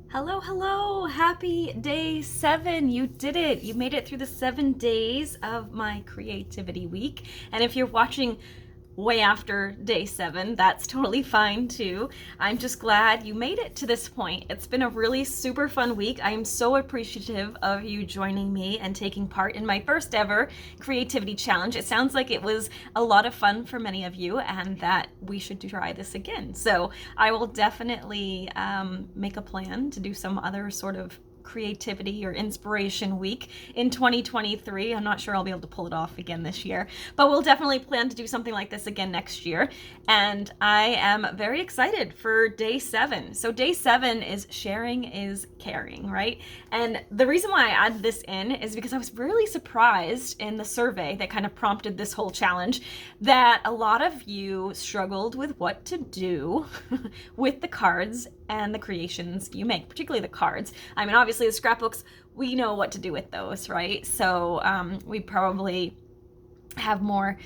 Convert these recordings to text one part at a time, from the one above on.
Hello, hello. Happy day 7. You did it. You made it through the 7 days of my creativity week. And if you're watching way after day 7, that's totally fine too. I'm just glad you made it to this point. It's been a really super fun week. I am so appreciative of you joining me and taking part in my first ever creativity challenge. It sounds like it was a lot of fun for many of you and that we should try this again. So I will definitely make a plan to do some other sort of creativity or inspiration week in 2023. I'm not sure I'll be able to pull it off again this year, but we'll definitely plan to do something like this again next year. And I am very excited for day 7. So day 7 is sharing is caring, right? And the reason why I added this in is because I was really surprised in the survey that kind of prompted this whole challenge that a lot of you struggled with what to do with the cards and the creations you make, particularly the cards. I mean, obviously the scrapbooks, we know what to do with those, right? So we probably have more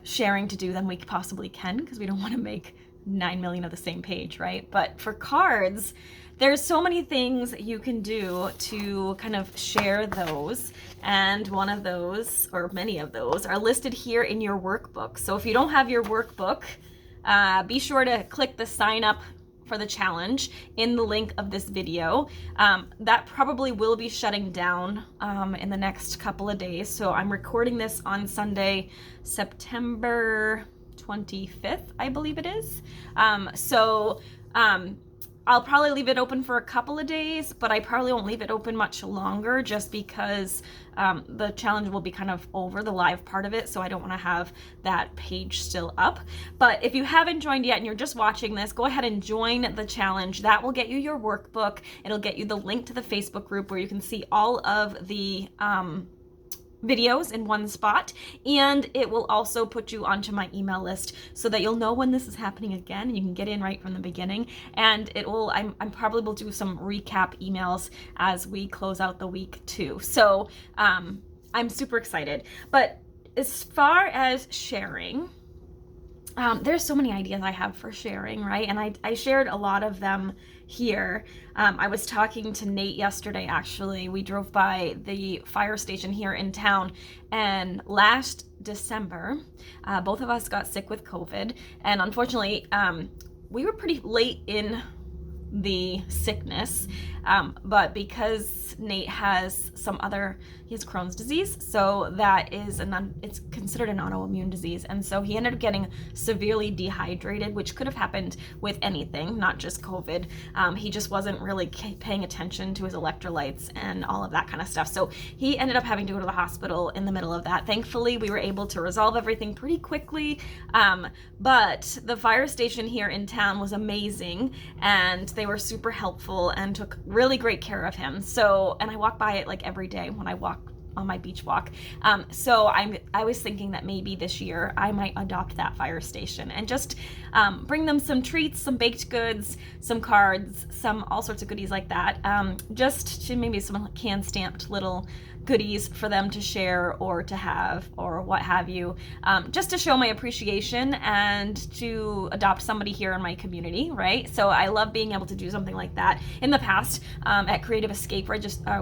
sharing to do than we possibly can because we don't want to make 9 million of the same page, right? But for cards, there's so many things you can do to kind of share those. And one of those, or many of those, are listed here in your workbook. So if you don't have your workbook, be sure to click the sign up for the challenge in the link of this video. That probably will be shutting down in the next couple of days. So I'm recording this on Sunday, September 25th, I believe it is. I'll probably leave it open for a couple of days, but I probably won't leave it open much longer just because the challenge will be kind of over, the live part of it, so I don't want to have that page still up. But if you haven't joined yet and you're just watching this, go ahead and join the challenge. That will get you your workbook. It'll get you the link to the Facebook group where you can see all of the videos in one spot, and it will also put you onto my email list so that you'll know when this is happening again and you can get in right from the beginning. And it will, I'm probably will do some recap emails as we close out the week too. So I'm super excited. But as far as sharing, there's so many ideas I have for sharing, right? And I shared a lot of them here. I was talking to Nate yesterday, actually. We drove by the fire station here in town, and last December, both of us got sick with COVID, and unfortunately, we were pretty late in the sickness, but because Nate has he has Crohn's disease, so that is it's considered an autoimmune disease, and so he ended up getting severely dehydrated, which could have happened with anything, not just COVID. He just wasn't really paying attention to his electrolytes and all of that kind of stuff, so he ended up having to go to the hospital in the middle of that. Thankfully, we were able to resolve everything pretty quickly, but the fire station here in town was amazing, and they were super helpful and took really great care of him. So, and I walk by it like every day when I walk on my beach walk. So I was thinking that maybe this year I might adopt that fire station and just bring them some treats, some baked goods, some cards, some all sorts of goodies like that. Just to maybe some can stamped little goodies for them to share or to have or what have you, just to show my appreciation and to adopt somebody here in my community, right? So I love being able to do something like that. In the past, at Creative Escape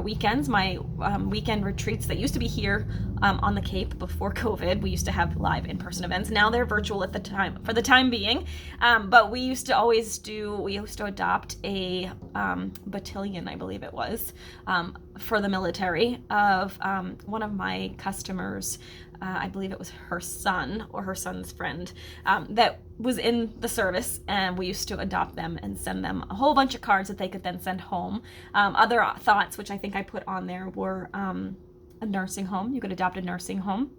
weekends, my weekend retreats that used to be here on the Cape before COVID, we used to have live in-person events. Now they're virtual at the time, for the time being, but we used to adopt a battalion, I believe it was, for the military of one of my customers. I believe it was her son or her son's friend that was in the service, and we used to adopt them and send them a whole bunch of cards that they could then send home. Other thoughts, which I think I put on there, were a nursing home. You could adopt a nursing home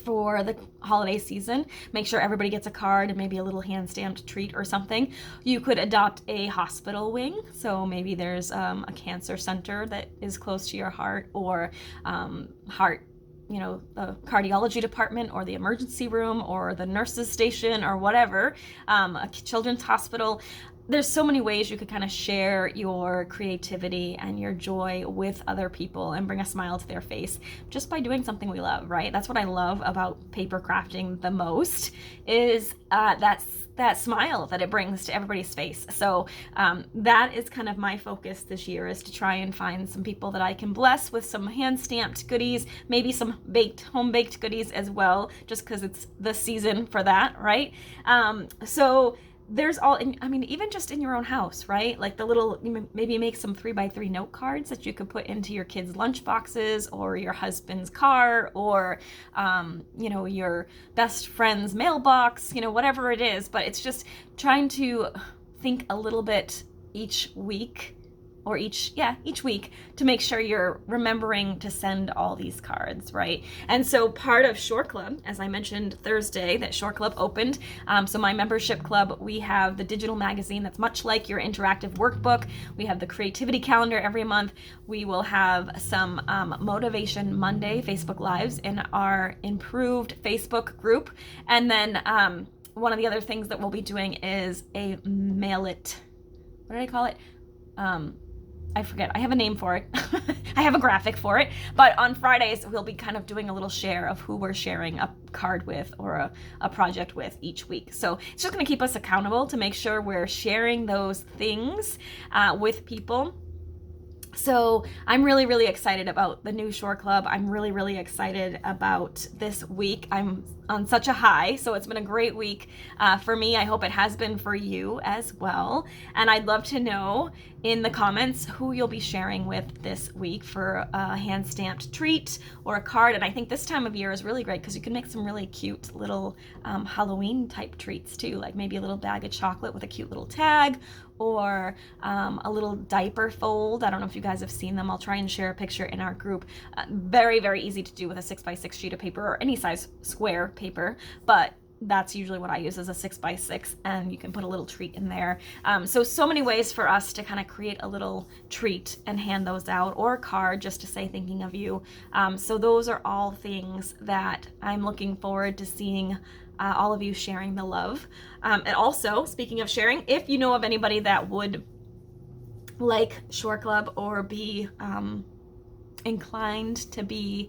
for the holiday season. Make sure everybody gets a card and maybe a little hand-stamped treat or something. You could adopt a hospital wing, so maybe there's a cancer center that is close to your heart, or heart, the cardiology department or the emergency room or the nurses station or whatever, a children's hospital. there's so many ways you could kind of share your creativity and your joy with other people and bring a smile to their face just by doing something we love, right? That's what I love about paper crafting the most, is that smile that it brings to everybody's face. So that is kind of my focus this year, is to try and find some people that I can bless with some hand-stamped goodies, maybe some home-baked goodies as well, just because it's the season for that, right? So there's even just in your own house, right? Like the little, maybe make some 3x3 note cards that you could put into your kids' lunch boxes, or your husband's car, or, your best friend's mailbox, whatever it is. But it's just trying to think a little bit each week to make sure you're remembering to send all these cards, right? And so part of Shore Club, as I mentioned Thursday, that Shore Club opened. So my membership club, we have the digital magazine that's much like your interactive workbook. We have the creativity calendar every month. We will have some Motivation Monday Facebook Lives in our improved Facebook group. And then one of the other things that we'll be doing is a mail it. What did I call it? I forget. I have a name for it. I have a graphic for it. But on Fridays, we'll be kind of doing a little share of who we're sharing a card with or a project with each week. So it's just going to keep us accountable to make sure we're sharing those things with people. So I'm really, really excited about the new Shore Club. I'm really, really excited about this week. I'm on such a high, so it's been a great week for me. I hope it has been for you as well. And I'd love to know in the comments who you'll be sharing with this week for a hand-stamped treat or a card. And I think this time of year is really great because you can make some really cute little Halloween type treats too, like maybe a little bag of chocolate with a cute little tag, or a little diaper fold. I don't know if you guys have seen them. I'll try and share a picture in our group. Very, very easy to do with a 6x6 sheet of paper, or any size square paper, but that's usually what I use, as a 6x6, and you can put a little treat in there. So many ways for us to kind of create a little treat and hand those out, or a card just to say thinking of you. So those are all things that I'm looking forward to seeing all of you sharing the love. And also, speaking of sharing, if you know of anybody that would like Shore Club or be inclined to be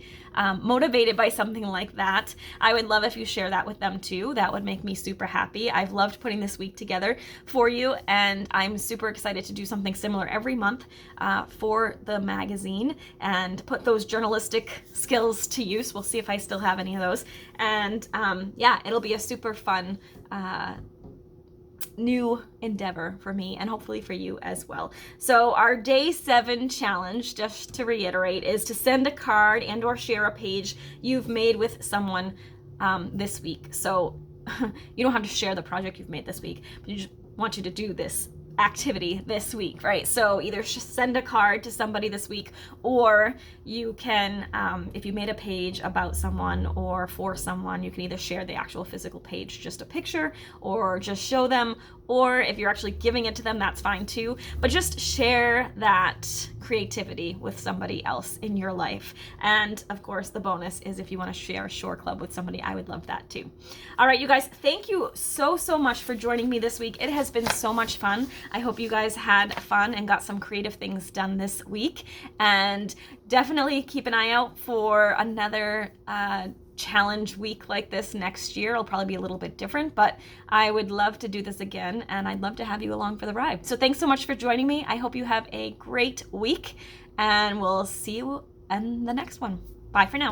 motivated by something like that, I would love if you share that with them too. That would make me super happy. I've loved putting this week together for you, and I'm super excited to do something similar every month for the magazine and put those journalistic skills to use. We'll see if I still have any of those. And it'll be a super fun new endeavor for me, and hopefully for you as well. So our day 7 challenge, just to reiterate, is to send a card and or share a page you've made with someone this week. So you don't have to share the project you've made this week, but you just want you to do this activity this week, right? So either send a card to somebody this week, or you can, if you made a page about someone or for someone, you can either share the actual physical page, just a picture, or just show them, or if you're actually giving it to them, that's fine too. But just share that creativity with somebody else in your life. And of course, the bonus is if you want to share Shore Club with somebody, I would love that too. All right, you guys, thank you so much for joining me this week. It has been so much fun. I hope you guys had fun and got some creative things done this week. And definitely keep an eye out for another challenge week like this next year. It'll probably be a little bit different, but I would love to do this again, and I'd love to have you along for the ride. So thanks so much for joining me. I hope you have a great week, and we'll see you in the next one. Bye for now.